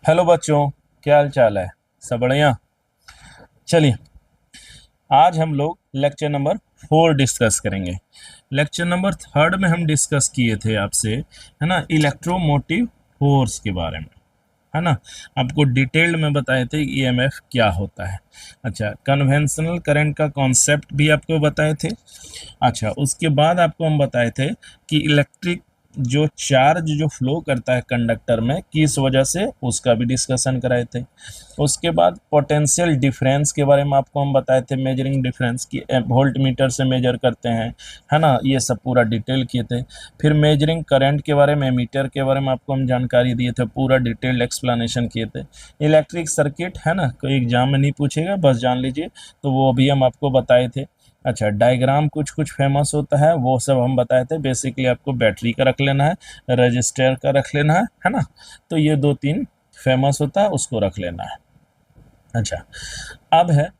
Hello बच्चों, क्या हाल चाल है? सब बढ़िया। चलिए, आज हम लोग लेक्चर नंबर 4 डिस्कस करेंगे। लेक्चर नंबर 3 में हम डिस्कस किए थे आपसे, है ना, इलेक्ट्रोमोटिव फोर्स के बारे में, है ना। आपको डिटेल्ड में बताए थे ईएमएफ क्या होता है। अच्छा, कन्वेंशनल करंट का कॉन्सेप्ट भी आपको बताए थे। अच्छा, उसके बाद आपको हम बताए थे कि इलेक्ट्रिक जो चार्ज जो फ्लो करता है कंडक्टर में किस वजह से, उसका भी डिस्कशन कराए थे। उसके बाद पोटेंशियल डिफरेंस के बारे में आपको हम बताए थे, मेजरिंग डिफरेंस की वोल्ट मीटर से मेजर करते हैं, है ना, ये सब पूरा डिटेल किए थे। फिर मेजरिंग करंट के बारे में, मीटर के बारे में आपको हम जानकारी दिए थे, पूरा डिटेल्ड एक्सप्लेनेशन किए थे। इलेक्ट्रिक सर्किट, है ना, कोई एग्जाम में नहीं पूछेगा, बस जान लीजिए, तो वो भी हम आपको बताए थे। अच्छा, डायग्राम कुछ कुछ फेमस होता है, वो सब हम बताए थे। बेसिकली आपको बैटरी का रख लेना है, रजिस्टर का रख लेना है ना। तो ये 2-3 फेमस होता है, उसको रख लेना है। अच्छा, अब है,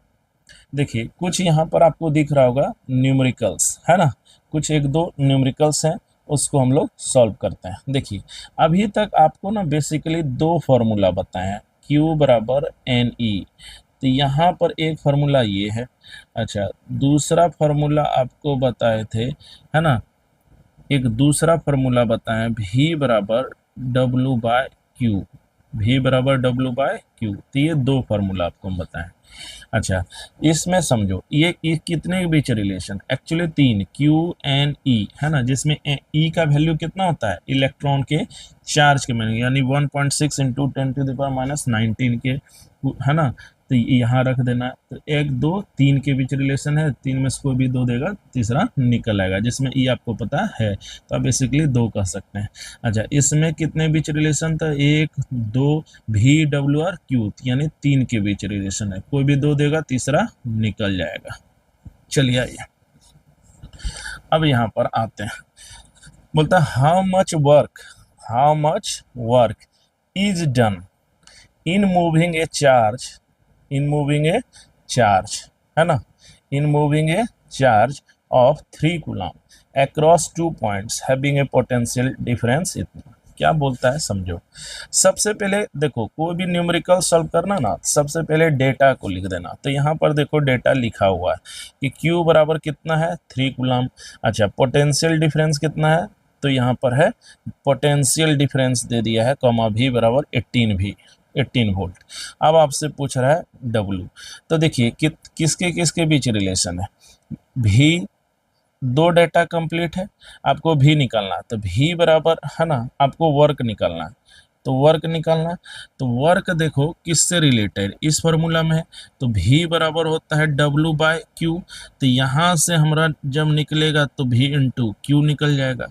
देखिए कुछ यहाँ पर आपको दिख रहा होगा न्यूमेरिकल्स, है ना। कुछ एक दो न्यूमेरिकल्स हैं, उसको हम लोग सॉल्व करते हैं। देखिए, अभी तक आपको ना बेसिकली 2 फार्मूला बताए हैं, Q बराबर NE। तो यहाँ पर एक फार्मूला ये है। अच्छा, दूसरा फार्मूला आपको बताए थे, है ना, एक दूसरा फार्मूला बताएं, V बराबर W/Q। V बराबर W/Q। तो ये 2 फार्मूला आपको हम बताएं। अच्छा, इसमें समझो ये कितने के बीच relation, actually 3, Q N E, है ना, जिसमें E का वैल्यू कितना होता है, इलेक्ट्रॉन के चार्ज के माने, यानी 1.6 इंटू 10⁻19 के, है ना। तो यहाँ रख देना। तो 1 2 3 के बीच रिलेशन है, 3 में से कोई भी 2 देगा, तीसरा निकल आएगा, जिसमें E आपको पता है, तो आप बेसिकली 2 कह सकते हैं। अच्छा, इसमें कितने बीच रिलेशन था, 1 2 VW/Q, यानी 3 के बीच रिलेशन है, कोई भी 2 देगा, तीसरा निकल जाएगा। चलिए आइए, अब यहाँ पर आते हैं। बोलता है how much work is done in moving A charge, है ना, in moving A charge of 3 coulomb across 2 points having a potential difference इतना। क्या बोलता है समझो। सबसे पहले देखो, कोई भी न्यूमेरिकल सॉल्व करना ना, सबसे पहले डेटा को लिख देना। तो यहाँ पर देखो डेटा लिखा हुआ है कि Q बराबर कितना है, 3 कूलम। अच्छा, पोटेंशियल डिफरेंस कितना है, तो यहाँ पर है पोटेंशियल डिफरेंस दे दिया है, कॉमा V बराबर 18 वोल्ट। अब आपसे पूछ रहा है W। तो देखिए किसके किसके बीच रिलेशन है, भी 2 डेटा कंप्लीट है, आपको भी निकालना। तो भी बराबर, है ना, आपको वर्क निकालना। तो वर्क निकालना, तो वर्क देखो किससे रिलेटेड, इस फॉर्मूला में है। तो भी बराबर होता है W/Q। तो यहाँ से हमारा जब निकलेगा तो भी इंटू Q निकल जाएगा।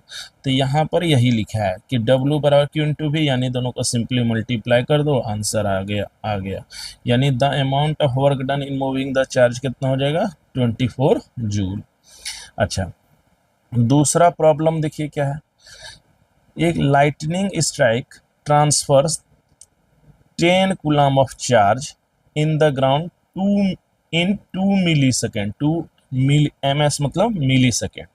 तो यहाँ पर यही लिखा है कि W बराबर Q इंटू भी, यानी दोनों को सिंपली मल्टीप्लाई कर दो, आंसर आ गया। यानी the amount of work done in moving the charge कितना हो जाएगा, 24 जूल। अच्छा, दूसरा प्रॉब्लम देखिए क्या है। एक lightning strike transfers 10 coulomb of charge in the ground 2 millisecond, 2 milli ms मतलब मिली सेकेंड।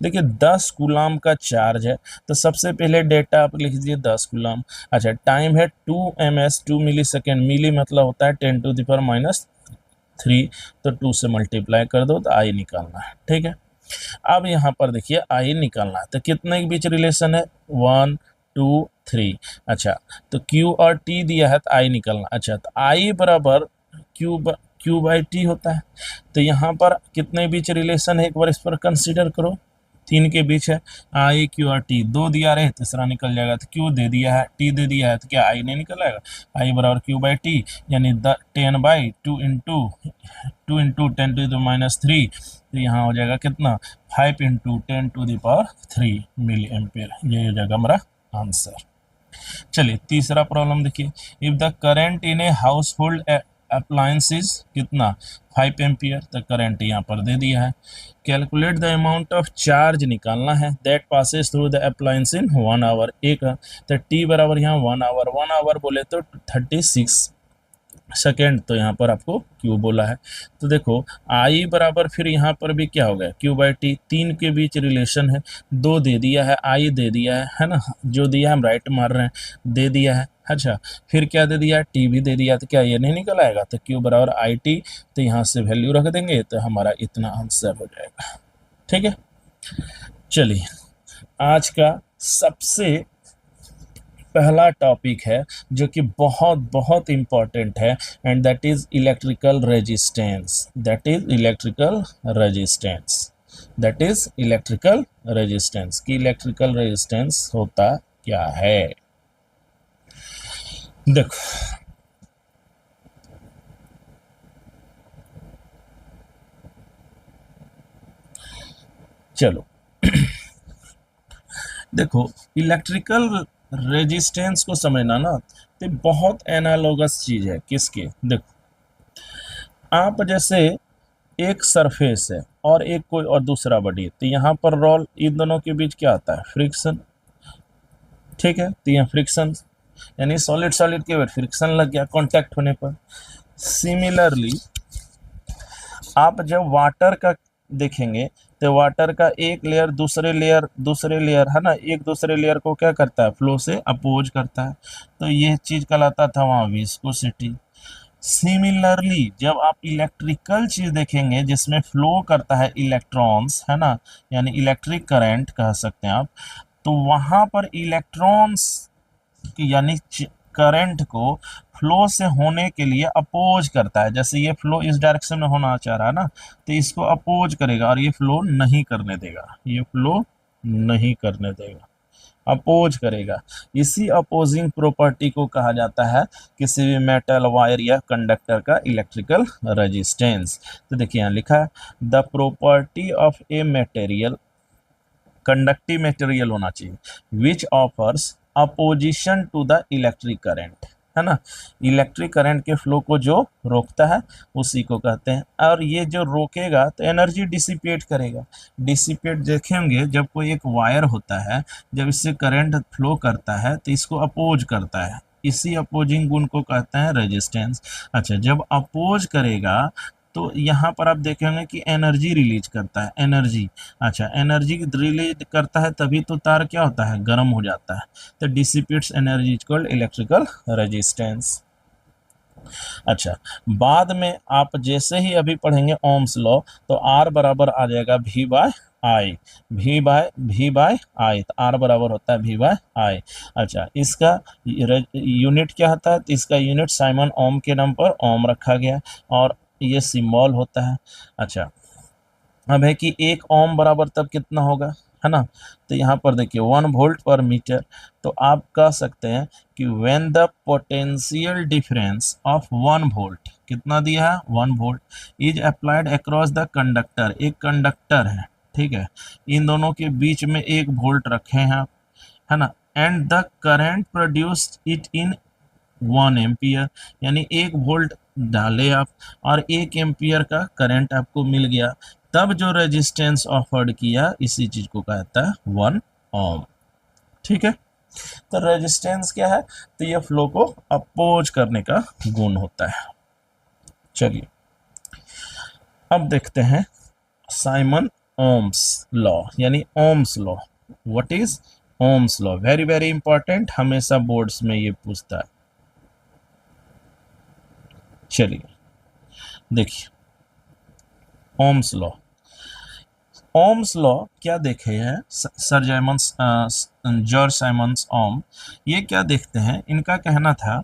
देखिए 10 कूलम का चार्ज है, तो सबसे पहले डेटा आप लिख दीजिए 10 कूलम। अच्छा, टाइम है 2 ms, 2 मिली सेकेंड, मिली मतलब होता है 10⁻³ तो 2 से मल्टीप्लाई कर दो तो आई निकालना है, ठीक है। अब यहाँ पर देखिए आई निकालना है, तो कितने के बीच रिलेशन है, 1 2 3। अच्छा, तो Q और T दिया है, तो आई निकालना। अच्छा, तो आई बराबर Q/T होता है। तो यहाँ पर कितने बीच रिलेशन है, एक बार इस पर कंसीडर करो, 3 के बीच है। आई Q और T 2 दिया रहे, तीसरा निकल जाएगा। तो Q दे दिया है, T दे दिया है, तो क्या आई नहीं निकल आएगा। आई बराबर Q/T, यानी 10/2 इंटू 10⁻³ तो यहाँ हो जाएगा कितना, 5 इंटू 10⁻³ मिली एम्पेयर। ये हो जाएगा हमारा आंसर। चलिए तीसरा प्रॉब्लम देखिए। If the current in a house hold appliances कितना, 5 एम्पियर। तो करंट यहाँ पर दे दिया है। Calculate the amount of charge निकालना है that passes through the appliance in 1 hour. एक तो टी बराबर यहाँ 1 आवर बोले तो 36 सेकेंड, तो यहाँ पर आपको Q बोला है। तो देखो I बराबर, फिर यहाँ पर भी क्या हो गया, Q/T। 3 के बीच रिलेशन है, 2 दे दिया है, I दे दिया है ना, जो दिया हम राइट मार रहे हैं, दे दिया है अच्छा, फिर क्या दे दिया, टी भी दे दिया, तो क्या ये नहीं निकल आएगा, तो क्यू बराबर आई टी, तो यहाँ से वैल्यू रख देंगे तो हमारा इतना आंसर हो जाएगा। ठीक है, चलिए आज का सबसे पहला टॉपिक है जो कि बहुत बहुत इम्पॉर्टेंट है, and that is electrical resistance. That is electrical resistance. That is electrical resistance कि इलेक्ट्रिकल रेजिस्टेंस होता क्या है। देखो, चलो देखो, इलेक्ट्रिकल रेजिस्टेंस को समझना ना तो बहुत एनालॉगस चीज है। किसके, देखो आप जैसे एक सरफेस है और एक कोई और दूसरा बॉडी है, तो यहाँ पर रोल इन दोनों के बीच क्या आता है, फ्रिक्शन। ठीक है, तो यहाँ फ्रिक्शन यानी सॉलिड सॉलिड के बाद फ्रिक्शन लग गया कांटेक्ट होने पर। सिमिलरली आप जब वाटर का देखेंगे तो वाटर का एक लेयर दूसरे लेयर है ना, एक दूसरे लेयर को क्या करता है, फ्लो से अपोज करता है, तो ये चीज कहलाता था वहाँ विस्कोसिटी। सिमिलरली जब आप इलेक्ट्रिकल चीज देखेंगे जिसमें फ्लो करता है इलेक्ट्रॉन्स, है ना, यानी इलेक्ट्रिक करंट कह सकते हैं आप, तो वहां पर इलेक्ट्रॉन्स यानी करंट को फ्लो से होने के लिए अपोज करता है। जैसे ये फ्लो इस डायरेक्शन में होना चाह रहा है ना, तो इसको अपोज करेगा और ये फ्लो नहीं करने देगा, ये फ्लो नहीं करने देगा, अपोज करेगा। इसी अपोजिंग प्रॉपर्टी को कहा जाता है किसी भी मेटल, वायर या कंडक्टर का इलेक्ट्रिकल रेजिस्टेंस। तो देखिए यहाँ लिखा है, the property of a material, conductive material होना चाहिए, which offers opposition to the electric current, है ना, इलेक्ट्रिक करंट के फ्लो को जो रोकता है उसी को कहते हैं। और ये जो रोकेगा तो एनर्जी डिसिपेट करेगा। डिसिपेट देखेंगे जब कोई एक वायर होता है, जब इससे करंट फ्लो करता है तो इसको अपोज करता है, इसी अपोजिंग गुण को कहते हैं रेजिस्टेंस। अच्छा, जब अपोज करेगा तो यहाँ पर आप देखेंगे कि एनर्जी रिलीज करता है, एनर्जी। अच्छा, एनर्जी रिलीज करता है तभी तो तार क्या होता है, गर्म हो जाता है, तो dissipates energy is called electrical resistance. अच्छा, बाद में आप जैसे ही अभी पढ़ेंगे ओम्स लॉ, तो आर बराबर आ जाएगा V by I, V by I, तो आर बराबर होता है वी बाय आई। अच्छा, इसका यूनिट क्या होता है, तो इसका यूनिट साइमन ओम के नाम पर ओम रखा गया और ये सिंबल होता है। अच्छा, अब है कि एक ओम बराबर तब कितना होगा, है ना, तो यहाँ पर देखिए 1 वोल्ट पर मीटर, तो आप कह सकते हैं कि when the potential difference of 1 volt, कितना दिया है 1 volt, is applied across the conductor, एक कंडक्टर है, ठीक है, इन दोनों के बीच में 1 वोल्ट रखे हैं, है ना, and the current produced it in 1 ampere, यानी 1 वोल्ट डाले आप और 1 एम्पियर का करंट आपको मिल गया, तब जो रेजिस्टेंस ऑफर्ड किया इसी चीज को कहता है 1 ओम। ठीक है, तो रेजिस्टेंस क्या है, तो ये फ्लो को अपोज करने का गुण होता है। चलिए अब देखते हैं साइमन ओम्स लॉ, यानी Ohm's law. What is Ohm's law, very very important, हमेशा बोर्ड्स में ये पूछता है। चलिए देखिए ओम्स लॉ, ओम्स लॉ क्या देखे हैं सर जॉर्ज साइमन्स ओम, ये क्या देखते हैं, इनका कहना था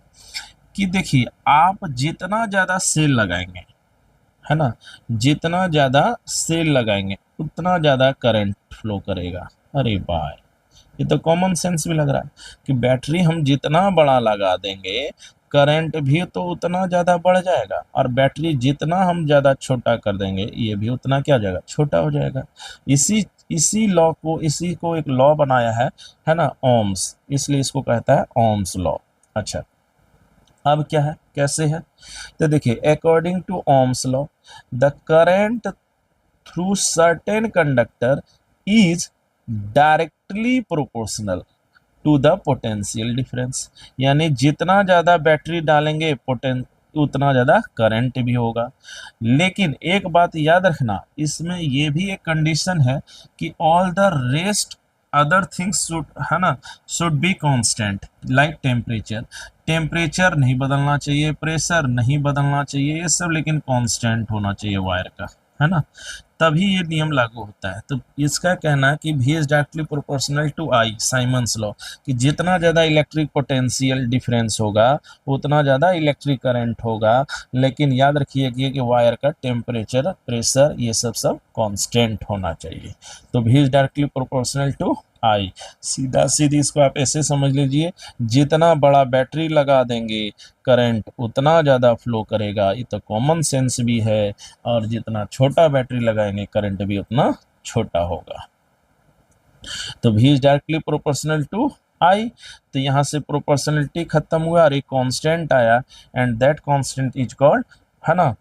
कि देखिए आप जितना ज़्यादा सेल लगाएंगे, है ना, जितना ज़्यादा सेल लगाएंगे उतना ज़्यादा करंट फ्लो करेगा। अरे भाई, ये तो कॉमन सेंस भी लग रहा है कि बैटरी हम जितना बड़ा लगा देंगे करंट भी तो उतना ज़्यादा बढ़ जाएगा, और बैटरी जितना हम ज़्यादा छोटा कर देंगे ये भी उतना क्या हो जाएगा, छोटा हो जाएगा। इसी लॉ को, इसी को एक लॉ बनाया है ना, ओम्स, इसलिए इसको कहता है ओम्स लॉ। अच्छा, अब क्या है, कैसे है, तो देखिए according to Ohm's law the current through certain conductor is directly proportional to the potential difference, यानी जितना ज़्यादा बैटरी डालेंगे उतना ज़्यादा करंट भी होगा। लेकिन एक बात याद रखना, इसमें ये भी एक कंडीशन है कि all the rest other things should, है ना, should be constant, like temperature, temperature नहीं बदलना चाहिए, प्रेशर नहीं बदलना चाहिए, ये सब लेकिन कांस्टेंट होना चाहिए वायर का, है ना, तभी ये नियम लागू होता है। तो इसका कहना है कि V is directly proportional to I, Simon's law, कि जितना ज़्यादा इलेक्ट्रिक पोटेंशियल डिफरेंस होगा उतना ज़्यादा इलेक्ट्रिक करंट होगा, लेकिन याद रखिए कि वायर का टेम्परेचर, प्रेशर, ये सब कांस्टेंट होना चाहिए। तो V is directly proportional to I, सीधा सीधी इसको आप ऐसे समझ लीजिए, जितना बड़ा बैटरी लगा देंगे करंट उतना ज़्यादा फ्लो करेगा, ये तो कॉमन सेंस भी है, और जितना छोटा बैटरी लगाएंगे करंट भी उतना छोटा होगा। तो V is directly proportional to I, तो यहाँ से प्रोपोर्शनलिटी खत्म हुआ और एक कांस्टेंट आया, and that constant is called, है ना,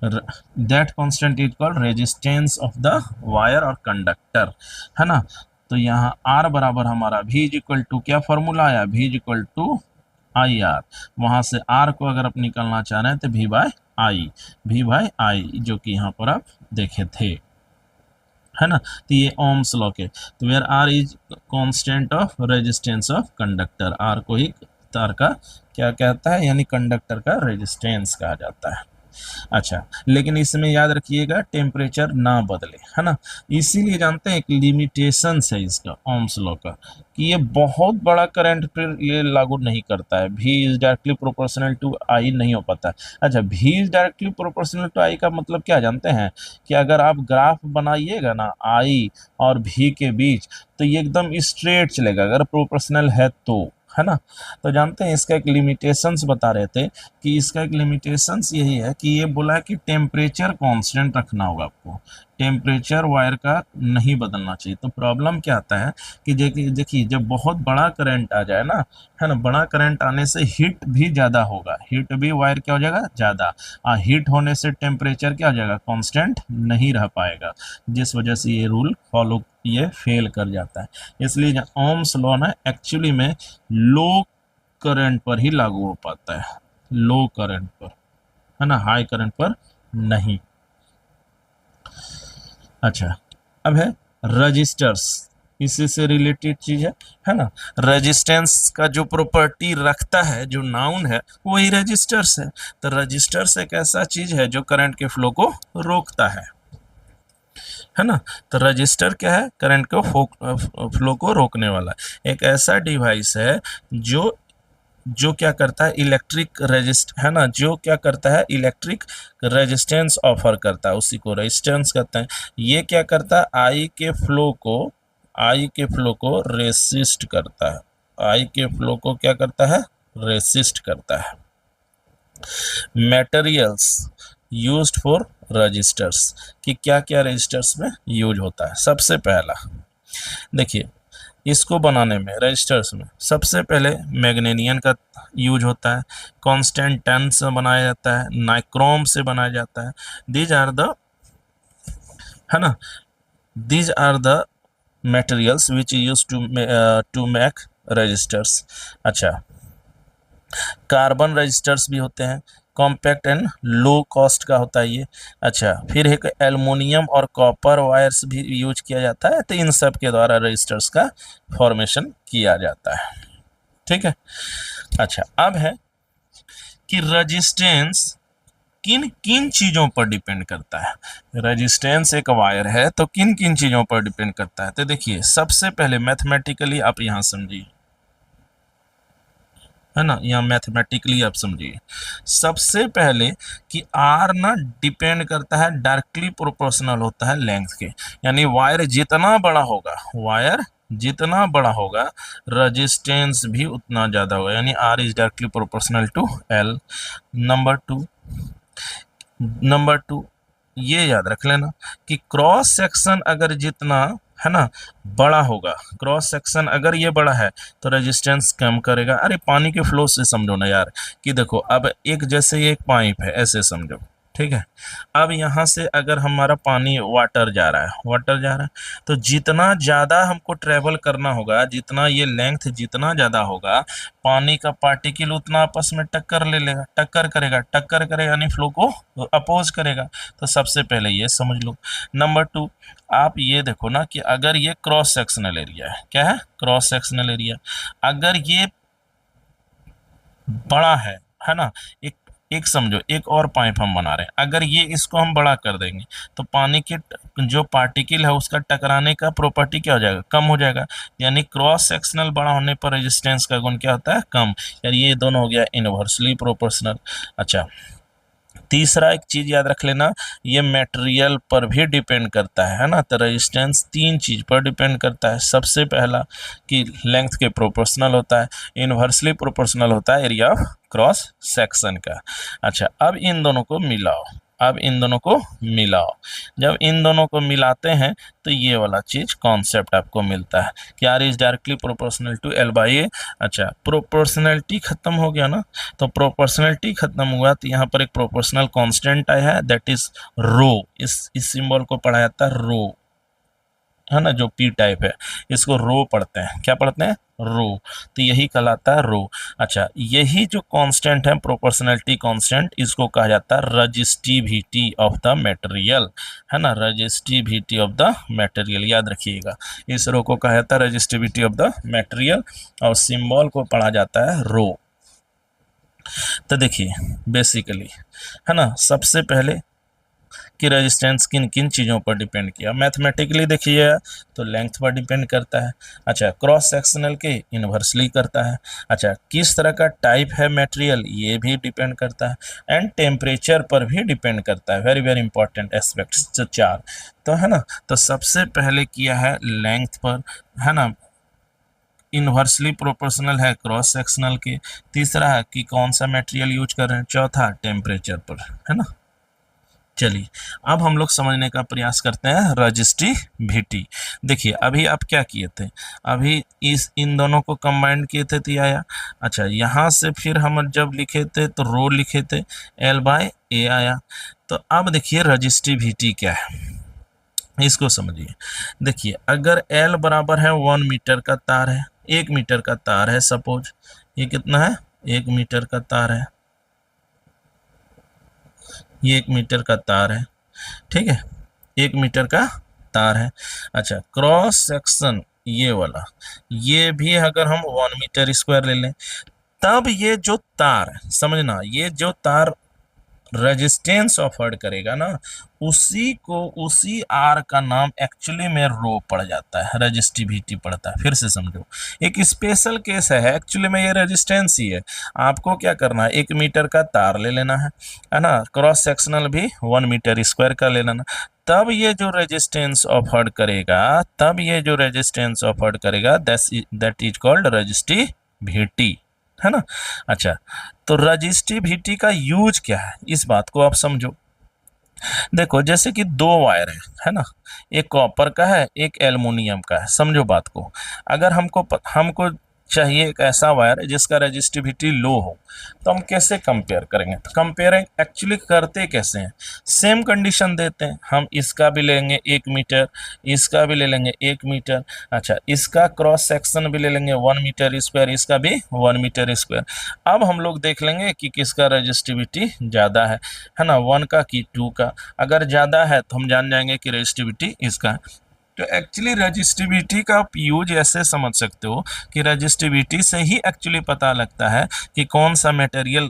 that constant is called resistance of the wire और कंडक्टर, है ना। तो यहाँ R बराबर हमारा V इज इक्वल टू, क्या फॉर्मूला आया, V is equal to IR, वहाँ से R को अगर आप निकालना चाह रहे हैं तो V बाय I, जो कि यहाँ पर आप देखे थे, है ना। तो ये ओम्स लॉ के, तो where R is constant of resistance of conductor, R को ही तार का क्या कहता है, यानी कंडक्टर का रेजिस्टेंस कहा जाता है। अच्छा, लेकिन इसमें याद रखिएगा टेम्परेचर ना बदले, है ना, इसीलिए जानते हैं एक लिमिटेशन है इसका ओम्स लॉ का, कि ये बहुत बड़ा करंट फिर ये लागू नहीं करता है, V is directly proportional to I नहीं हो पाता है। अच्छा, V is directly proportional to I का मतलब क्या जानते हैं, कि अगर आप ग्राफ बनाइएगा ना I और V के बीच, तो ये एकदम स्ट्रेट चलेगा अगर प्रोपोर्शनल है तो, है ना। तो जानते हैं इसका एक लिमिटेशंस बता रहे थे, कि इसका एक लिमिटेशंस यही है कि ये बोला कि टेम्परेचर कांस्टेंट रखना होगा आपको, टेम्परेचर वायर का नहीं बदलना चाहिए। तो प्रॉब्लम क्या आता है कि देखिए जब बहुत बड़ा करंट आ जाए ना, है ना, बड़ा करंट आने से हीट भी ज़्यादा होगा, हीट भी वायर क्या हो जाएगा, ज़्यादा, और हीट होने से टेम्परेचर क्या हो जाएगा, कांस्टेंट नहीं रह पाएगा, जिस वजह से ये रूल फॉलो, ये फेल कर जाता है। इसलिए ओम्स लॉ ना एक्चुअली में लो करंट पर ही लागू हो पाता है, लो करंट पर, है ना, हाई करंट पर नहीं। अच्छा, अब है रजिस्टर्स, इसी से रिलेटेड चीज है ना। रेजिस्टेंस का जो प्रॉपर्टी रखता है, जो नाउन है, वही रजिस्टर्स है। तो रजिस्टर्स एक ऐसा चीज है जो करंट के फ्लो को रोकता है ना। तो रजिस्टर क्या है, करंट को फ्लो को रोकने वाला एक ऐसा डिवाइस है जो क्या करता है, इलेक्ट्रिक रेजिस्ट, है ना, जो क्या करता है, इलेक्ट्रिक रेजिस्टेंस ऑफर करता है, उसी को रेजिस्टेंस कहते हैं। ये क्या करता है, आई के फ्लो को रेसिस्ट करता है, आई के फ्लो को क्या करता है, रेसिस्ट करता है। मटेरियल्स यूज्ड फॉर रजिस्टर्स, कि क्या क्या रजिस्टर्स में यूज होता है। सबसे पहला देखिए, इसको बनाने में रजिस्टर्स में सबसे पहले मैग्नीशियम का यूज होता है, कांस्टेंट टन से बनाया जाता है, नाइक्रोम से बनाया जाता है। दीज आर द, है ना, these are the materials which use to make resistors. अच्छा, कार्बन रजिस्टर्स भी होते हैं, कॉम्पैक्ट एंड लो कॉस्ट का होता है ये। अच्छा, फिर एक एल्युमिनियम और कॉपर वायर्स भी यूज किया जाता है। तो इन सब के द्वारा रजिस्टर्स का फॉर्मेशन किया जाता है, ठीक है। अच्छा, अब है कि रेजिस्टेंस किन किन चीज़ों पर डिपेंड करता है। रेजिस्टेंस एक वायर है तो किन किन चीज़ों पर डिपेंड करता है। तो देखिए, सबसे पहले मैथमेटिकली आप यहाँ समझिए, है ना, यहाँ मैथमेटिकली आप समझिए। सबसे पहले कि आर ना डिपेंड करता है, डायरेक्टली प्रोपोर्शनल होता है लेंथ के, यानी वायर जितना बड़ा होगा रेजिस्टेंस भी उतना ज़्यादा होगा, यानी R is directly proportional to L. Number two ये याद रख लेना कि क्रॉस सेक्शन अगर जितना, है ना, बड़ा होगा, क्रॉस सेक्शन अगर ये बड़ा है तो रेजिस्टेंस कम करेगा। अरे पानी के फ्लो से समझो ना यार, कि देखो अब एक जैसे ये एक पाइप है, ऐसे समझो, ठीक है। अब यहाँ से अगर हमारा पानी वाटर जा रहा है, वाटर जा रहा है, तो जितना ज़्यादा हमको ट्रेवल करना होगा, जितना ये लेंथ जितना ज़्यादा होगा, पानी का पार्टिकल उतना आपस में टक्कर ले लेगा, टक्कर करेगा, टक्कर करेगा यानी फ्लो को अपोज करेगा। तो सबसे पहले ये समझ लो। नंबर 2, आप ये देखो ना कि अगर ये क्रॉस सेक्शनल एरिया है, क्या है, क्रॉस सेक्शनल एरिया, अगर ये बड़ा है ना, एक एक समझो, एक और पाइप हम बना रहे हैं, अगर ये इसको हम बड़ा कर देंगे तो पानी के जो पार्टिकल है उसका टकराने का प्रॉपर्टी क्या हो जाएगा, कम हो जाएगा। यानी क्रॉस सेक्शनल बड़ा होने पर रेजिस्टेंस का गुण क्या होता है, कम। यानी ये दोनों हो गया इनवर्सली प्रोपोर्शनल। अच्छा, तीसरा एक चीज याद रख लेना, ये मटेरियल पर भी डिपेंड करता है ना। तो रेजिस्टेंस 3 चीज पर डिपेंड करता है। सबसे पहला कि लेंथ के प्रोपोर्शनल होता है, इनवर्सली प्रोपोर्शनल होता है एरिया ऑफ क्रॉस सेक्शन का। अच्छा, अब इन दोनों को मिलाओ, अब इन दोनों को मिलाओ। जब इन दोनों को मिलाते हैं तो ये वाला चीज कॉन्सेप्ट आपको मिलता है कि R is directly proportional to L by A. अच्छा, प्रोपोर्शनलिटी खत्म हो गया ना, तो प्रोपोर्शनलिटी खत्म हुआ तो यहाँ पर एक प्रोपोर्शनल कांस्टेंट आया है, दैट इज रो। इस सिंबल को पढ़ा जाता है रो, है ना, जो पी टाइप है, इसको रो पढ़ते हैं। क्या पढ़ते हैं, रो। तो यही कहलाता है रो। अच्छा, यही जो कांस्टेंट है प्रोपोर्शनलिटी कांस्टेंट, इसको कहा जाता है रजिस्टिविटी ऑफ द मटेरियल, है ना, रजिस्टिविटी ऑफ द मटेरियल, याद रखिएगा। इस रो को कहा जाता है रजिस्टिविटी ऑफ द मटेरियल और सिंबल को पढ़ा जाता है रो। तो देखिए बेसिकली, है ना, सबसे पहले कि रेजिस्टेंस किन किन चीज़ों पर डिपेंड किया, मैथमेटिकली देखिए तो लेंथ पर डिपेंड करता है। अच्छा, क्रॉस सेक्शनल के इन्वर्सली करता है। अच्छा, किस तरह का टाइप है मटेरियल, ये भी डिपेंड करता है। एंड टेम्परेचर पर भी डिपेंड करता है, वेरी वेरी इंपॉर्टेंट एस्पेक्ट्स, जो 4 तो है ना। तो सबसे पहले किया है लेंथ पर, है ना, इन्वर्सली प्रोपोर्शनल है क्रॉस सेक्शनल के। तीसरा है कि कौन सा मटेरियल यूज कर रहे हैं। चौथा टेम्परेचर पर, है ना। चलिए अब हम लोग समझने का प्रयास करते हैं रजिस्टिविटी। देखिए अभी आप क्या किए थे, अभी इन दोनों को कंबाइन किए थे तो ये आया। अच्छा, यहाँ से फिर हम जब लिखे थे तो रो लिखे थे, एल बाय ए आया। तो अब देखिए रजिस्टिविटी क्या है, इसको समझिए। देखिए अगर एल बराबर है 1 मीटर का तार है, 1 मीटर का तार है, सपोज ये कितना है, 1 मीटर का तार है, ये 1 मीटर का तार है, ठीक है, 1 मीटर का तार है। अच्छा, क्रॉस सेक्शन ये वाला, ये भी अगर हम 1 मीटर स्क्वायर ले लें, तब ये जो तार, समझना, ये जो तार रेजिस्टेंस ऑफर्ड करेगा ना, उसी को, उसी आर का नाम एक्चुअली में रो पड़ जाता है, रेजिस्टिविटी पड़ता है। फिर से समझो, एक स्पेशल केस है, एक्चुअली में ये रेजिस्टेंस ही है। आपको क्या करना है, 1 मीटर का तार ले लेना है ना, क्रॉस सेक्शनल भी 1 मीटर स्क्वायर का ले लेना, तब ये जो रेजिस्टेंस ऑफर्ड करेगा, तब ये जो रेजिस्टेंस ऑफर्ड करेगा, दैट इज कॉल्ड रेजिस्टिविटी, है ना। अच्छा, तो रजिस्टिविटी का यूज क्या है, इस बात को आप समझो। देखो जैसे कि 2 वायर है ना, एक कॉपर का है, एक एल्युमिनियम का है, समझो बात को। अगर हमको चाहिए एक ऐसा वायर जिसका रेजिस्टिविटी लो हो, तो हम कैसे कंपेयर करेंगे, तो कंपेयर एक्चुअली करते कैसे हैं, सेम कंडीशन देते हैं, हम इसका भी लेंगे 1 मीटर, इसका भी ले लेंगे 1 मीटर। अच्छा, इसका क्रॉस सेक्शन भी ले लेंगे 1 मीटर स्क्वायर, इसका भी 1 मीटर स्क्वायर। अब हम लोग देख लेंगे कि किसका रेजिस्टिविटी ज़्यादा है ना, 1 का कि 2 का। अगर ज़्यादा है तो हम जान जाएंगे कि रेजिस्टिविटी इसका है। तो एक्चुअली रजिस्टिविटी का आप यूज ऐसे समझ सकते हो कि रजिस्टिविटी से ही एक्चुअली पता लगता है कि कौन सा मटेरियल,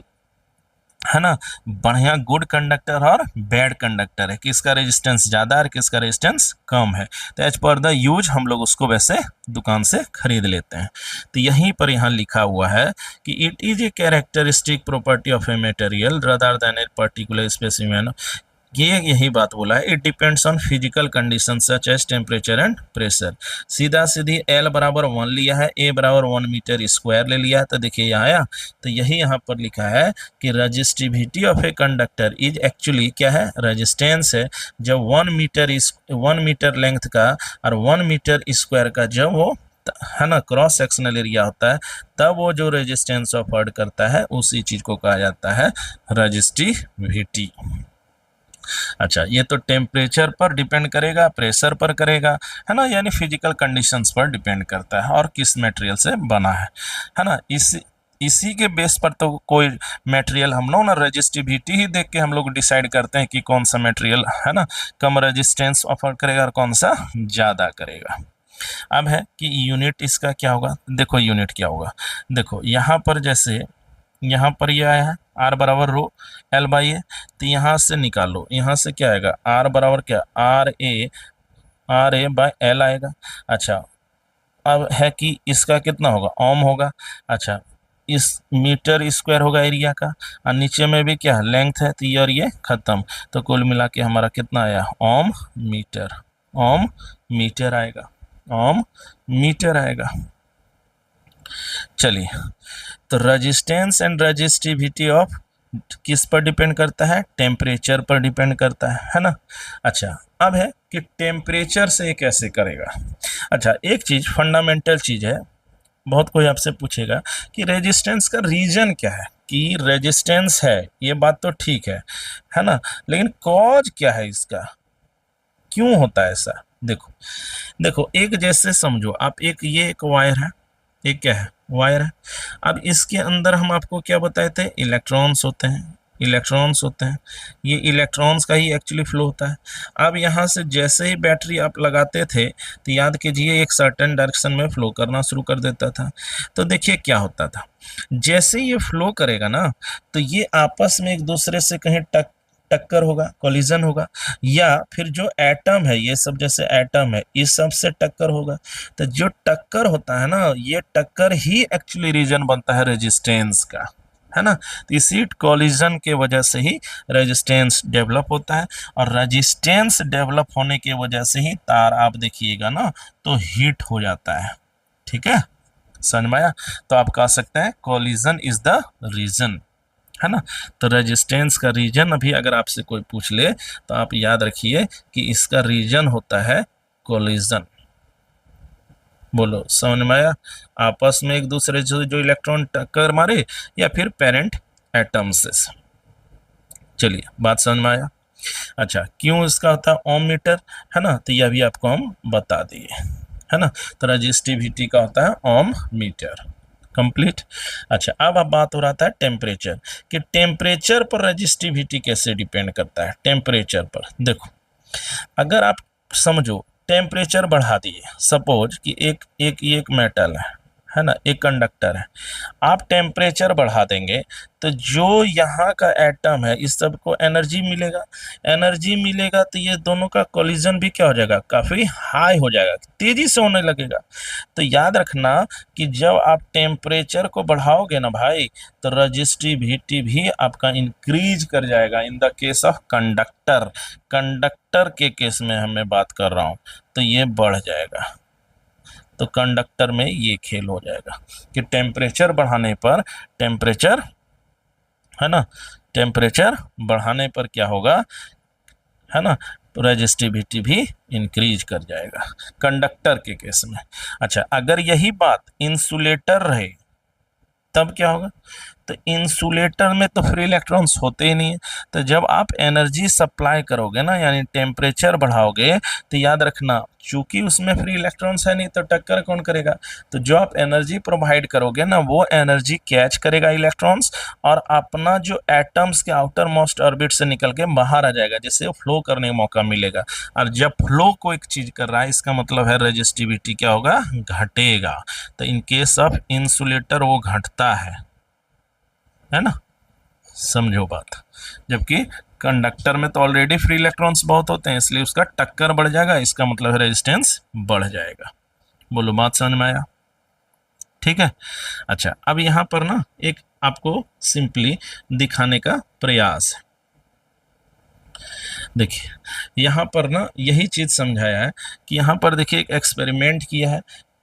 है ना, बढ़िया गुड कंडक्टर और बैड कंडक्टर है, किसका रेजिस्टेंस ज़्यादा है, किसका रेजिस्टेंस कम है। तो एज पर द यूज हम लोग उसको वैसे दुकान से खरीद लेते हैं। तो यहीं पर यहाँ लिखा हुआ है कि it is a characteristic property of a material rather than a particular specimen. ये यही बात बोला है, it depends on physical condition such as temperature and pressure. सीधा सीधी एल बराबर 1 लिया है, ए बराबर 1 मीटर स्क्वायर ले लिया है, तो देखिए यहाँ आया। तो यही यहाँ पर लिखा है कि resistivity of a conductor is actually क्या है, रेजिस्टेंस है। जब 1 मीटर लेंथ का और 1 मीटर स्क्वायर का जब वो, है ना, क्रॉस सेक्शनल एरिया होता है, तब वो जो रेजिस्टेंस ऑफर्ड करता है उसी चीज को कहा जाता है रजिस्टिविटी। अच्छा, ये तो टेम्परेचर पर डिपेंड करेगा, प्रेशर पर करेगा, है ना, यानी फिजिकल कंडीशंस पर डिपेंड करता है और किस मटेरियल से बना है ना। इसी के बेस पर तो कोई मटेरियल हम लोग ना रेजिस्टिविटी ही देख के हम लोग डिसाइड करते हैं कि कौन सा मटेरियल, है ना, कम रेजिस्टेंस ऑफर करेगा और कौन सा ज़्यादा करेगा। अब है कि यूनिट इसका क्या होगा, देखो यूनिट क्या होगा, देखो यहाँ पर जैसे यहाँ पर ये आया है आर बराबर रो एल बाई ए, तो यहाँ से निकालो, यहाँ से क्या आएगा, आर बराबर क्या, आर ए बाय एल आएगा। अच्छा, अब है कि इसका कितना होगा, ओम होगा। अच्छा, इस मीटर स्क्वायर होगा एरिया का, और नीचे में भी क्या लेंथ है, तो ये और ये खत्म, तो कुल मिला के हमारा कितना आया, ओम मीटर आएगा, ओम मीटर आएगा। चलिए, तो रेजिस्टेंस एंड रेजिस्टिविटी ऑफ किस पर डिपेंड करता है, टेम्परेचर पर डिपेंड करता है ना। अच्छा, अब है कि टेम्परेचर से ये कैसे करेगा। अच्छा, एक चीज फंडामेंटल चीज है, बहुत कोई आपसे पूछेगा कि रेजिस्टेंस का रीजन क्या है, कि रेजिस्टेंस है ये बात तो ठीक है ना, लेकिन कॉज क्या है इसका, क्यों होता है ऐसा। देखो देखो, एक जैसे समझो आप, ये एक वायर है, एक क्या है, वायर है। अब इसके अंदर हम आपको क्या बताए थे, इलेक्ट्रॉन्स होते हैं, ये इलेक्ट्रॉन्स का ही एक्चुअली फ्लो होता है। अब यहाँ से जैसे ही बैटरी आप लगाते थे, तो याद कीजिए एक सर्टेन डायरेक्शन में फ्लो करना शुरू कर देता था। तो देखिए क्या होता था, जैसे ये फ्लो करेगा ना, तो ये आपस में एक दूसरे से कहीं टक्कर होगा, कोलिजन होगा, या फिर जो एटम है, ये सब जैसे एटम है, इस सब से टक्कर होगा। तो जो टक्कर होता है ना, ये टक्कर ही एक्चुअली रीजन बनता है रेजिस्टेंस का, है ना। तो इसी कोलिजन के वजह से ही रेजिस्टेंस डेवलप होता है, और रेजिस्टेंस डेवलप होने की वजह से ही तार आप देखिएगा ना, तो हीट हो जाता है। ठीक है, समझ में आया। तो आप कह सकते हैं कोलिजन इज द रीजन, है ना। तो रेजिस्टेंस का रीजन अभी अगर आपसे कोई पूछ ले, तो आप याद रखिए कि इसका रीजन होता है कोलिजन। बोलो, समझ में आया। आपस में एक दूसरे से जो इलेक्ट्रॉन टक्कर मारे, या फिर पेरेंट एटम से। चलिए, बात समझ में आया। अच्छा, क्यों इसका होता है ओम मीटर, है ना, तो यह भी आपको हम बता दिए, है ना। तो रेजिस्टिविटी का होता है ओम मीटर, कंप्लीट। अच्छा, अब बात हो रहा था टेम्परेचर, कि टेम्परेचर पर रेजिस्टिविटी कैसे डिपेंड करता है। टेम्परेचर पर देखो, अगर आप समझो टेम्परेचर बढ़ा दिए, सपोज कि एक मेटल है ना, एक कंडक्टर है, आप टेम्परेचर बढ़ा देंगे, तो जो यहाँ का एटम है, इस सब को एनर्जी मिलेगा, तो ये दोनों का कोलिजन भी क्या हो जाएगा, काफ़ी हाई हो जाएगा, तेज़ी से होने लगेगा। तो याद रखना कि जब आप टेम्परेचर को बढ़ाओगे ना भाई, तो रजिस्टिविटी भी आपका इंक्रीज कर जाएगा। In the case of conductor के केस में हमें बात कर रहा हूँ, तो ये बढ़ जाएगा। तो कंडक्टर में ये खेल हो जाएगा कि टेम्परेचर बढ़ाने पर, टेम्परेचर, है ना, टेम्परेचर बढ़ाने पर क्या होगा, है ना, तो रेजिस्टिविटी भी इंक्रीज कर जाएगा कंडक्टर के केस में। अच्छा, अगर यही बात इंसुलेटर रहे, तब क्या होगा, तो इंसुलेटर में तो फ्री इलेक्ट्रॉन्स होते ही नहीं है। तो जब आप एनर्जी सप्लाई करोगे ना, यानी टेम्परेचर बढ़ाओगे, तो याद रखना चूंकि उसमें फ्री इलेक्ट्रॉन्स है नहीं, तो टक्कर कौन करेगा, तो जो आप एनर्जी प्रोवाइड करोगे ना, वो एनर्जी कैच करेगा इलेक्ट्रॉन्स, और अपना जो एटम्स के आउटर मोस्ट ऑर्बिट से निकल के बाहर आ जाएगा, जिससे फ्लो करने का मौका मिलेगा। और जब फ्लो को एक चीज कर रहा है, इसका मतलब है रेजिस्टिविटी क्या होगा, घटेगा। तो इन केस ऑफ इंसुलेटर वो घटता है ना, समझो बात। जबकि कंडक्टर में तो ऑलरेडी फ्री इलेक्ट्रॉन्स बहुत होते हैं, इसलिए उसका टक्कर बढ़ जाएगा, इसका मतलब है रेजिस्टेंस बढ़ जाएगा। बोलो, बात समझ में आया। ठीक है। अच्छा, अब यहाँ पर ना एक आपको सिंपली दिखाने का प्रयास है। देखिए, यहाँ पर ना यही चीज समझाया है कि यहाँ पर देखिए एक एक्सपेरिमेंट किया है।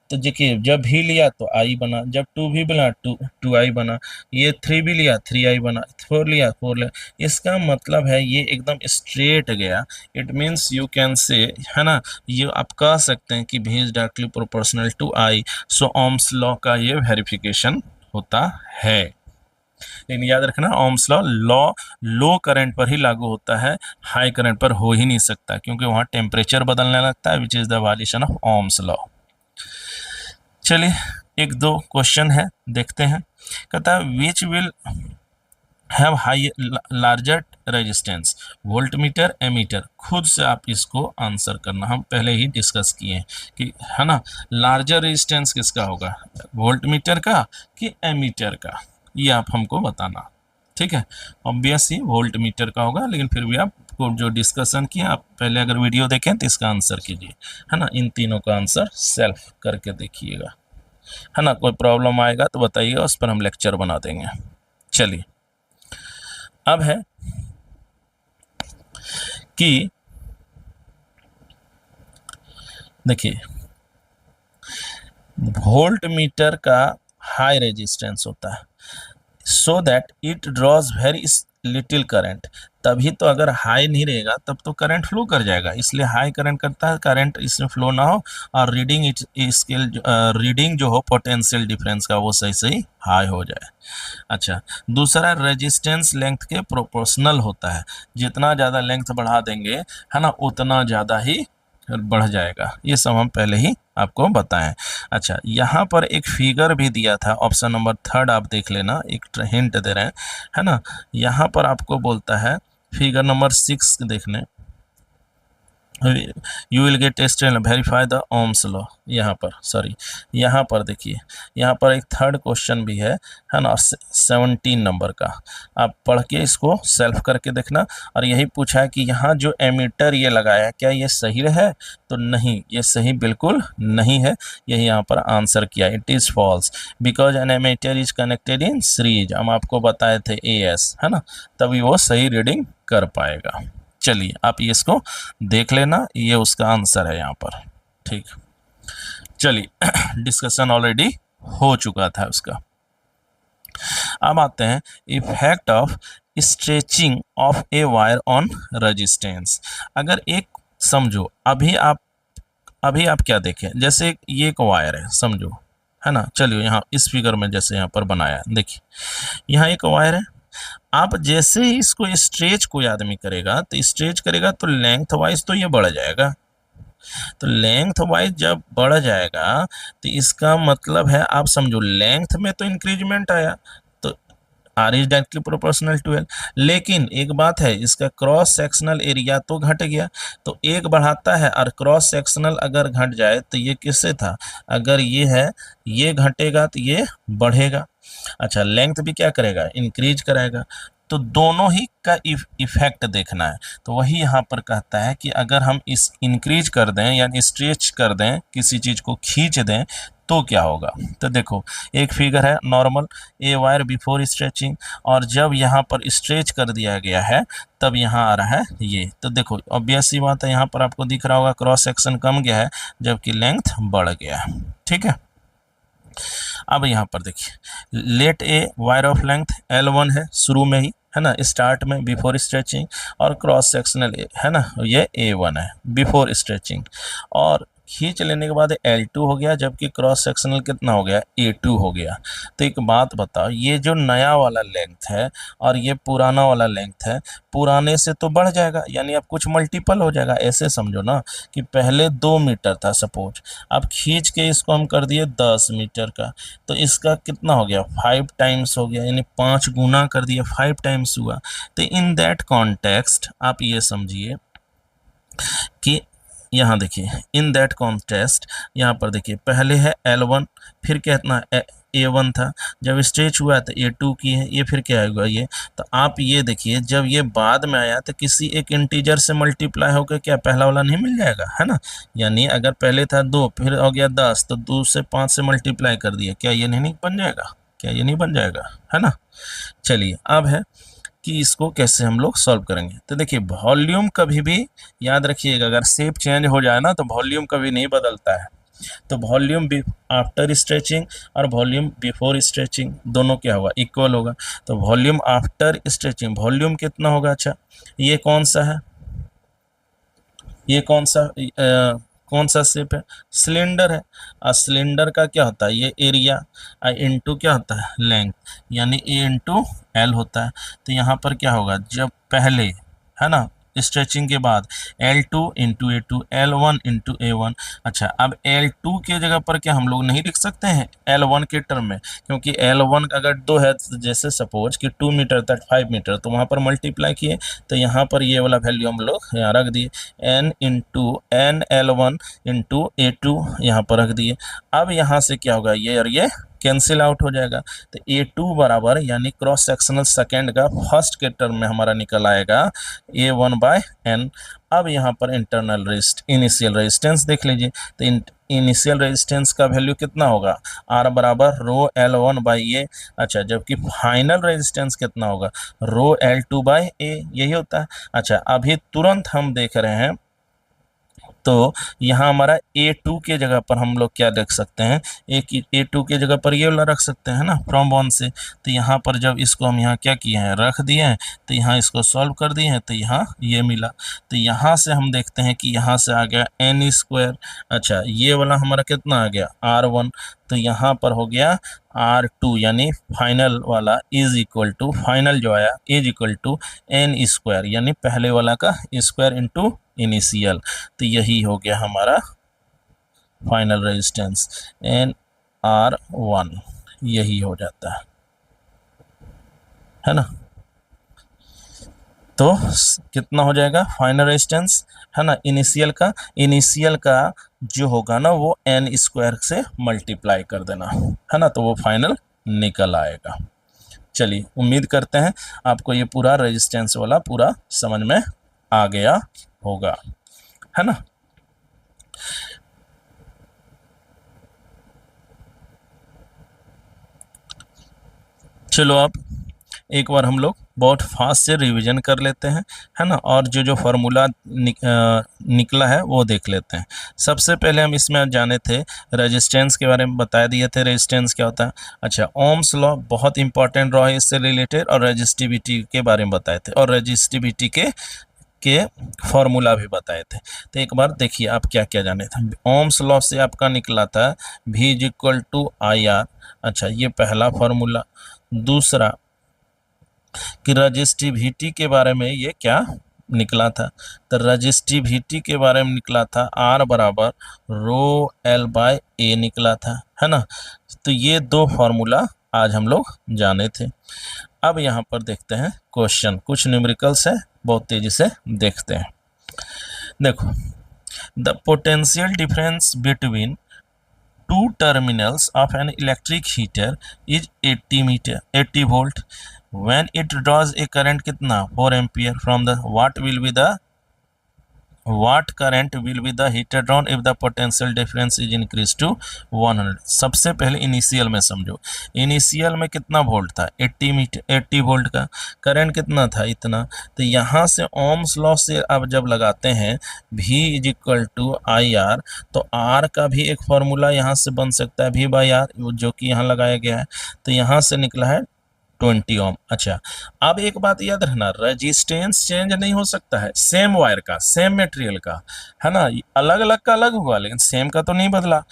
तो देखिए, जब भी लिया तो आई बना, जब 2 भी बना 2 आई बना, ये 3 भी लिया 3 आई बना, 4 लिया 4 लिया। इसका मतलब है ये एकदम स्ट्रेट गया। It means you can say, है ना, ये आप कह सकते हैं कि V is directly proportional to I. So Ohm's law का ये वेरिफिकेशन होता है। लेकिन याद रखना ओम्स लॉ लो करंट पर ही लागू होता है, हाई करंट पर हो ही नहीं सकता, क्योंकि वहां टेम्परेचर बदलने लगता है, which is the violation of Ohm's law. चलिए एक दो क्वेश्चन है देखते हैं। कहता है which will have high larger resistance, voltmeter ammeter. खुद से आप इसको आंसर करना, हम पहले ही डिस्कस किए हैं कि है ना, लार्जर रेजिस्टेंस किसका होगा, वोल्टमीटर का कि एमीटर का, ये आप हमको बताना। ठीक है, ऑब्वियस ही वोल्टमीटर का होगा, लेकिन फिर भी आपको जो डिस्कशन किया आप पहले अगर वीडियो देखें तो इसका आंसर कीजिए, है ना, इन तीनों का आंसर सेल्फ करके देखिएगा, है ना। कोई प्रॉब्लम आएगा तो बताइएगा, उस पर हम लेक्चर बना देंगे। चलिए अब है कि देखिए वोल्ट मीटर का हाई रेजिस्टेंस होता है, so that it draws very little current. तभी तो अगर हाई नहीं रहेगा तब तो करंट फ्लो कर जाएगा, इसलिए हाई करंट करता है, करंट इसमें फ्लो ना हो, और रीडिंग रीडिंग जो हो पोटेंशियल डिफरेंस का वो सही सही हाई हो जाए। अच्छा, दूसरा रेजिस्टेंस लेंथ के प्रोपोर्शनल होता है, जितना ज़्यादा लेंथ बढ़ा देंगे है ना उतना ज़्यादा ही बढ़ जाएगा, ये सब हम पहले ही आपको बताएं। अच्छा, यहाँ पर एक फिगर भी दिया था, ऑप्शन नंबर 3 आप देख लेना, एक हिंट दे रहे हैं, है ना। यहाँ पर आपको बोलता है फिगर नंबर 6 देखने, you will get tested and verify the Ohm's law. यहाँ पर सॉरी, यहाँ पर देखिए, यहाँ पर एक थर्ड क्वेश्चन भी है ना, 17 नंबर का, आप पढ़ के इसको सेल्फ करके देखना। और यही पूछा है कि यहाँ जो एमीटर ये लगाया है क्या ये सही है, तो नहीं, ये सही बिल्कुल नहीं है, यही यहाँ पर आंसर किया, it is false, because an ammeter is connected in series. हम आपको बताए थे AS, है ना, तभी वो सही रीडिंग कर पाएगा। चलिए आप ये इसको देख लेना, ये उसका आंसर है यहाँ पर। ठीक, चलिए डिस्कशन ऑलरेडी हो चुका था उसका। अब आते हैं effect of stretching of a wire on resistance. अगर एक समझो, अभी आप क्या देखें, जैसे ये एक वायर है समझो, है ना, चलिए यहाँ इस फिगर में जैसे यहाँ पर बनाया, देखिए यहाँ एक वायर है, आप जैसे ही इसको स्ट्रेच कोई आदमी करेगा तो स्ट्रेच करेगा तो लेंथ वाइज तो ये बढ़ जाएगा, तो लेंथ वाइज जब बढ़ जाएगा तो इसका मतलब है, आप समझो लेंथ में तो इंक्रीजमेंट आया, तो R is directly proportional to L. लेकिन एक बात है, इसका क्रॉस सेक्शनल एरिया तो घट गया, तो एक बढ़ाता है और क्रॉस सेक्शनल अगर घट जाए तो ये किससे था, अगर ये है ये घटेगा तो ये बढ़ेगा। अच्छा, लेंथ भी क्या करेगा, इंक्रीज कराएगा, तो दोनों ही का इफेक्ट देखना है। तो वही यहाँ पर कहता है कि अगर हम इस इंक्रीज कर दें यानी स्ट्रेच कर दें, किसी चीज़ को खींच दें तो क्या होगा। तो देखो एक फिगर है normal, a wire before stretching, और जब यहाँ पर स्ट्रेच कर दिया गया है तब यहाँ आ रहा है ये, तो देखो ऑब्वियस सी बात है, यहाँ पर आपको दिख रहा होगा क्रॉस सेक्शन कम गया है जबकि लेंथ बढ़ गया है। ठीक है, अब यहाँ पर देखिए let a wire of length L1 है शुरू में ही, है ना, स्टार्ट में बिफोर स्ट्रेचिंग, और क्रॉस सेक्शनल है ना ये A1 है बिफोर स्ट्रेचिंग, और खींच लेने के बाद L2 हो गया, जबकि क्रॉस सेक्शनल कितना हो गया, A2 हो गया। तो एक बात बताओ, ये जो नया वाला लेंथ है और ये पुराना वाला लेंथ है, पुराने से तो बढ़ जाएगा, यानी अब कुछ मल्टीपल हो जाएगा। ऐसे समझो ना कि पहले 2 मीटर था सपोज, अब खींच के इसको हम कर दिए 10 मीटर का, तो इसका कितना हो गया, 5 टाइम्स हो गया, यानी 5 गुना कर दिया, 5 टाइम्स हुआ। तो इन दैट कॉन्टेक्स्ट आप ये समझिए कि यहाँ देखिए इन दैट कॉन्टेक्स्ट, यहाँ पर देखिए पहले है L1, फिर कितना A1 था, जब स्ट्रेच हुआ तो A2 की है, ये फिर क्या होगा ये, तो आप ये देखिए जब ये बाद में आया तो किसी एक इंटीजर से मल्टीप्लाई होकर क्या पहला वाला नहीं मिल जाएगा, है ना। यानी अगर पहले था 2 फिर हो गया 10, तो 2 से 5 से मल्टीप्लाई कर दिया, क्या ये नहीं बन जाएगा, क्या ये नहीं बन जाएगा, है ना। चलिए अब है कि इसको कैसे हम लोग सॉल्व करेंगे। तो देखिए वॉल्यूम कभी भी याद रखिएगा, अगर शेप चेंज हो जाए ना तो वॉल्यूम कभी नहीं बदलता है। तो वॉल्यूम आफ्टर स्ट्रेचिंग और वॉल्यूम बिफोर स्ट्रेचिंग दोनों क्या होगा, इक्वल होगा। तो वॉल्यूम आफ्टर स्ट्रेचिंग वॉल्यूम कितना होगा, अच्छा ये कौन सा है, ये कौन सा कौन सा शेप है, सिलेंडर है। और सिलेंडर का क्या होता है, ये एरिया इंटू क्या होता है, लेंथ, यानी ए इंटू एल होता है। तो यहाँ पर क्या होगा, जब पहले है ना स्ट्रेचिंग के बाद L2 into A2, L1 into A1। अच्छा, अब L2 के जगह पर क्या हम लोग नहीं लिख सकते हैं L1 के टर्म में, क्योंकि L1 अगर 2 है, तो जैसे सपोज कि 2 मीटर तक 5 मीटर, तो वहाँ पर मल्टीप्लाई किए, तो यहाँ पर ये वाला वैल्यू हम लोग यहाँ रख दिए, N into N L1 into A2 यहाँ पर रख दिए। अब यहाँ से क्या होगा, ये और ये कैंसिल आउट हो जाएगा। तो A2 बराबर यानी क्रॉस सेक्शनल सेकेंड का फर्स्ट के टर्म में हमारा निकल आएगा A1/N। अब यहाँ पर इंटरनल इनिशियल रेजिस्टेंस देख लीजिए, तो इनिशियल रेजिस्टेंस का वैल्यू कितना होगा, R बराबर रो L1/A। अच्छा, जबकि फाइनल रेजिस्टेंस कितना होगा, रो L2/A, यही होता है। अच्छा, अभी तुरंत हम देख रहे हैं, तो यहाँ हमारा A2 के जगह पर हम लोग क्या रख सकते हैं, A2 के जगह पर ये वाला रख सकते हैं ना, फ्रॉम वन से। तो यहाँ पर जब इसको हम यहाँ क्या किए हैं, रख दिए हैं, तो यहाँ इसको सॉल्व कर दिए हैं, तो यहाँ ये मिला। तो यहाँ से हम देखते हैं कि यहाँ से आ गया n²। अच्छा, ये वाला हमारा कितना आ गया, R1। तो यहाँ पर हो गया R2, यानी फाइनल वाला इज इक्वल टू, फाइनल जो आया इज इक्वल टू n², यानी पहले वाला का स्क्वायर इंटू इनिशियल। तो यही हो गया हमारा फाइनल रेजिस्टेंस NR1, यही हो जाता है ना। तो कितना हो जाएगा फाइनल रेजिस्टेंस, है ना, इनिशियल का जो होगा ना वो n² से मल्टीप्लाई कर देना, है ना, तो वो फाइनल निकल आएगा। चलिए, उम्मीद करते हैं आपको ये पूरा रेजिस्टेंस वाला पूरा समझ में आ गया होगा, है ना। चलो, अब एक बार हम लोग बहुत फास्ट से रिवीजन कर लेते हैं, है ना, और जो जो फार्मूला निकला है वो देख लेते हैं। सबसे पहले हम इसमें जाने थे, रेजिस्टेंस के बारे में बता दिए थे, रेजिस्टेंस क्या होता है। अच्छा, ओम्स लॉ बहुत इंपॉर्टेंट रहा है इससे रिलेटेड, और रेजिस्टिविटी के बारे में बताए थे, और रेजिस्टिविटी के फॉर्मूला भी बताए थे। तो एक बार देखिए आप क्या क्या जाने थे। ओम्स लॉ से आपका निकला था V इक्वल टू IR। अच्छा, ये पहला फॉर्मूला। दूसरा कि रजिस्टिविटी के बारे में ये क्या निकला था, तो रजिस्टिविटी के बारे में निकला था R बराबर रो L/A निकला था, है ना। तो ये दो फॉर्मूला आज हम लोग जाने थे। अब यहाँ पर देखते हैं क्वेश्चन, कुछ न्यूमेरिकल्स है, बहुत तेजी से देखते हैं। देखो, the potential difference between two terminals of an electric heater is 80 volt when it draws a current कितना 4 ampere from the what current will be the heater drawn if the potential difference is increased to 100। सबसे पहले initial में समझो, initial में कितना volt था 80 volt का, current कितना था इतना। तो यहाँ से ओम्स लॉ से अब जब लगाते हैं V is equal to IR, तो R का भी एक फॉर्मूला यहाँ से बन सकता है V/R, जो कि यहाँ लगाया गया है। तो यहाँ से निकला है 20 ओम। अच्छा, अब एक बात याद रखना, रेजिस्टेंस चेंज नहीं हो सकता है, सेम वायर का, सेम मटेरियल का, है ना, अलग अलग का अलग हुआ लेकिन सेम का तो नहीं बदला।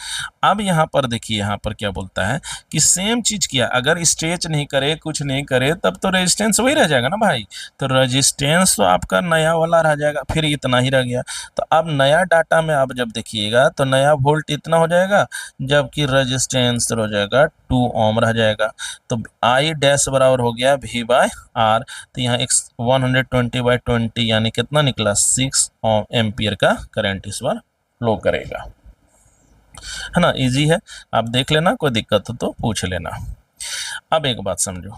अब यहाँ पर देखिए, यहाँ पर क्या बोलता है कि सेम चीज किया, अगर स्ट्रेच नहीं करे, कुछ नहीं करे, तब तो रेजिस्टेंस वही रह जाएगा ना भाई। तो रेजिस्टेंस तो आपका नया वाला रह जाएगा, फिर इतना ही रह गया। तो अब नया डाटा में आप जब देखिएगा तो नया वोल्ट इतना हो जाएगा, जबकि रेजिस्टेंस हो जाएगा 2 ओम रह जाएगा। तो I डैश बराबर हो गया V/R। तो यहाँ 120/20 यानी कितना निकला 6 एम्पियर का करंट इस बार फ्लो करेगा, है ना। इजी है, आप देख लेना, कोई दिक्कत हो तो पूछ लेना। अब एक बात समझो,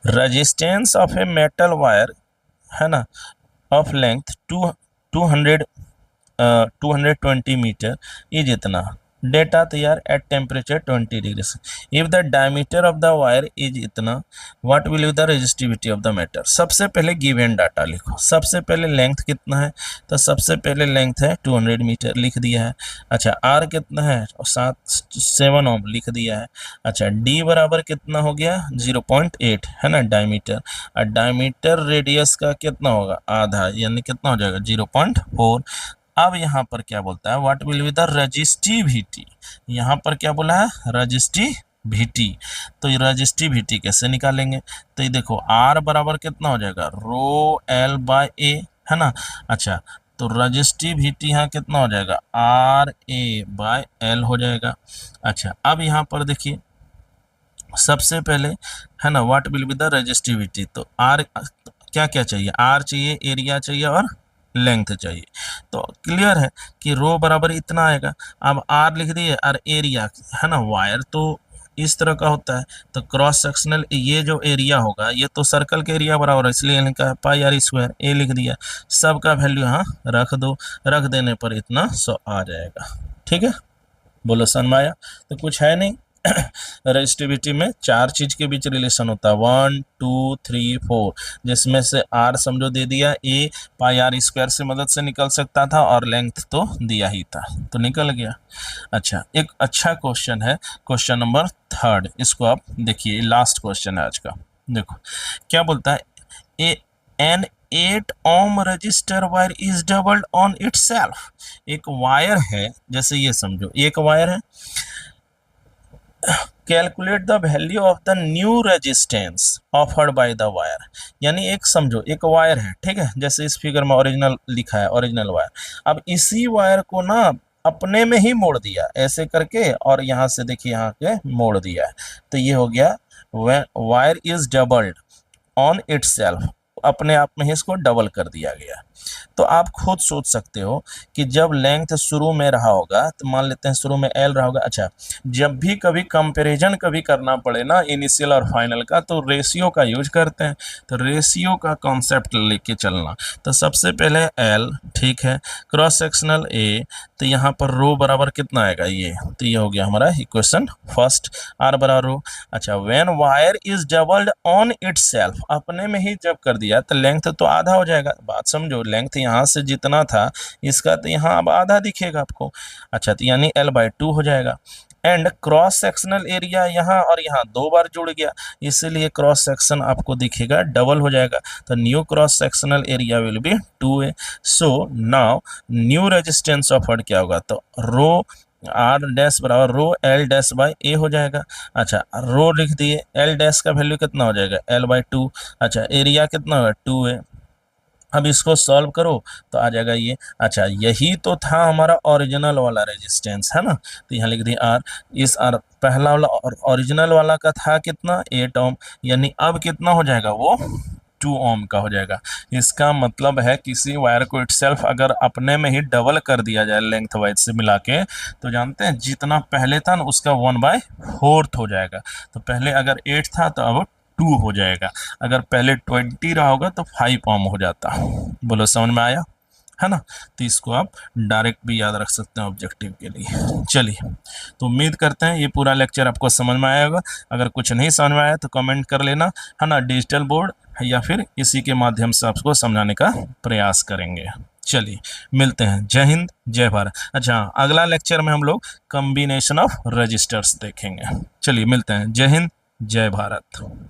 resistance of a metal wire, है ना, ऑफ लेंथ 220 मीटर इज इतना डेटा तैयार एट टेम्परेचर 20 डिग्री से। If the diameter of the wire is इतना, what will be the resistivity of the metal. सबसे पहले गिवन डाटा लिखो। सबसे पहले लेंथ कितना है, तो सबसे पहले लेंथ है 200 मीटर लिख दिया है। अच्छा, आर कितना है 7 ओम लिख दिया है। अच्छा, डी बराबर कितना हो गया 0.8, है ना, डायमीटर। और डायमीटर रेडियस का कितना होगा आधा, यानी कितना हो जाएगा 0.4। अब यहाँ पर क्या बोलता है, what will be the resistivity, यहाँ पर क्या बोला है, रजिस्टिविटी। तो ये रजिस्टिविटी कैसे निकालेंगे, तो ये देखो r बराबर कितना हो जाएगा, रो l बाय ए, है ना। अच्छा, तो रजिस्टिविटी यहाँ कितना हो जाएगा, आर ए बाय एल हो जाएगा। अच्छा, अब यहाँ पर देखिए सबसे पहले, है ना, what will be the resistivity, तो आर क्या क्या चाहिए, आर चाहिए, एरिया चाहिए और लेंथ चाहिए। तो क्लियर है कि रो बराबर इतना आएगा। अब आर लिख दिए और एरिया, है ना, वायर तो इस तरह का होता है, तो क्रॉस सेक्शनल ये जो एरिया होगा ये तो सर्कल के एरिया बराबर है, इसलिए लिखा है पाई आर स्क्वायर, ए लिख दिया, सबका वैल्यू यहाँ रख दो, रख देने पर इतना 100 आ जाएगा। ठीक है, बोलो समझ में आया। तो कुछ है नहीं रजिस्टिविटी में 4 चीज के बीच रिलेशन होता है, 1 2 3 4, जिसमें से आर समझो दे दिया, ए पाई आर स्क्वायर से मदद से निकल सकता था और लेंथ तो दिया ही था तो निकल गया। अच्छा, एक अच्छा क्वेश्चन है, क्वेश्चन नंबर 3, इसको आप देखिए, लास्ट क्वेश्चन है आज का। देखो क्या बोलता है, an 8 ohm resistor wire is doubled on itself. एक वायर है, जैसे ये समझो एक वायर है, calculate the value of the new resistance offered by the wire. यानी एक समझो एक वायर है, ठीक है, जैसे इस फिगर में ओरिजिनल लिखा है, ओरिजिनल वायर। अब इसी वायर को ना अपने में ही मोड़ दिया ऐसे करके, और यहाँ से देखिए यहाँ के मोड़ दिया है, तो ये हो गया wire is doubled on itself, अपने आप में ही इसको डबल कर दिया गया। तो आप खुद सोच सकते हो कि जब लेंथ शुरू में रहा होगा, तो मान लेते हैं शुरू में एल रहा होगा। अच्छा, जब भी कभी कंपैरिजन कभी करना पड़े ना इनिशियल और फाइनल का, तो रेशियो का यूज करते हैं। तो रेशियो का कॉन्सेप्ट लेके चलना, तो सबसे पहले एल, ठीक है, क्रॉस सेक्शनल ए, तो यहाँ पर रो बराबर कितना आएगा, ये तो ये हो गया हमारा इक्वेशन फर्स्ट, आर बराबर रो। अच्छा, when wire is doubled on itself, अपने में ही जब कर दिया तो लेंथ तो आधा हो जाएगा। बात समझो, लेंथ यहाँ से जितना था इसका तो यहाँ अब आधा दिखेगा आपको। अच्छा, तो यानी l/2 हो जाएगा। एंड क्रॉस सेक्शनल एरिया यहाँ और यहाँ 2 बार जुड़ गया, इसीलिए क्रॉस सेक्शन आपको दिखेगा डबल हो जाएगा। तो new cross sectional area will be 2a। So now new resistance offered क्या होगा, तो रो आर डैश बराबर रो एल डैश बाई ए हो जाएगा। अच्छा, रो लिख दिए, एल डैश का वैल्यू कितना हो जाएगा, l/2। अच्छा, एरिया कितना होगा, 2a। अब इसको सॉल्व करो तो आ जाएगा ये। अच्छा, यही तो था हमारा ओरिजिनल वाला रेजिस्टेंस, है ना, तो यहाँ लिख दिया आर। इस आर पहला वाला और ओरिजिनल वाला का था कितना, 8 ओम, यानी अब कितना हो जाएगा, वो 2 ओम का हो जाएगा। इसका मतलब है किसी वायर को इटसेल्फ अगर अपने में ही डबल कर दिया जाए लेंथ वाइज से मिला के, तो जानते हैं जितना पहले था ना उसका 1/4 हो जाएगा। तो पहले अगर 8 था तो अब 2 हो जाएगा, अगर पहले 20 रहा होगा तो 5 ओम हो जाता। बोलो समझ में आया, है ना। तो इसको आप डायरेक्ट भी याद रख सकते हैं ऑब्जेक्टिव के लिए। चलिए, तो उम्मीद करते हैं ये पूरा लेक्चर आपको समझ में आया होगा। अगर कुछ नहीं समझ में आया तो कमेंट कर लेना, है ना, डिजिटल बोर्ड या फिर इसी के माध्यम से आपको समझाने का प्रयास करेंगे। चलिए मिलते हैं, जय हिंद जय भारत। अच्छा, अगला लेक्चर में हम लोग कॉम्बिनेशन ऑफ रजिस्टर्स देखेंगे। चलिए मिलते हैं, जय हिंद जय भारत।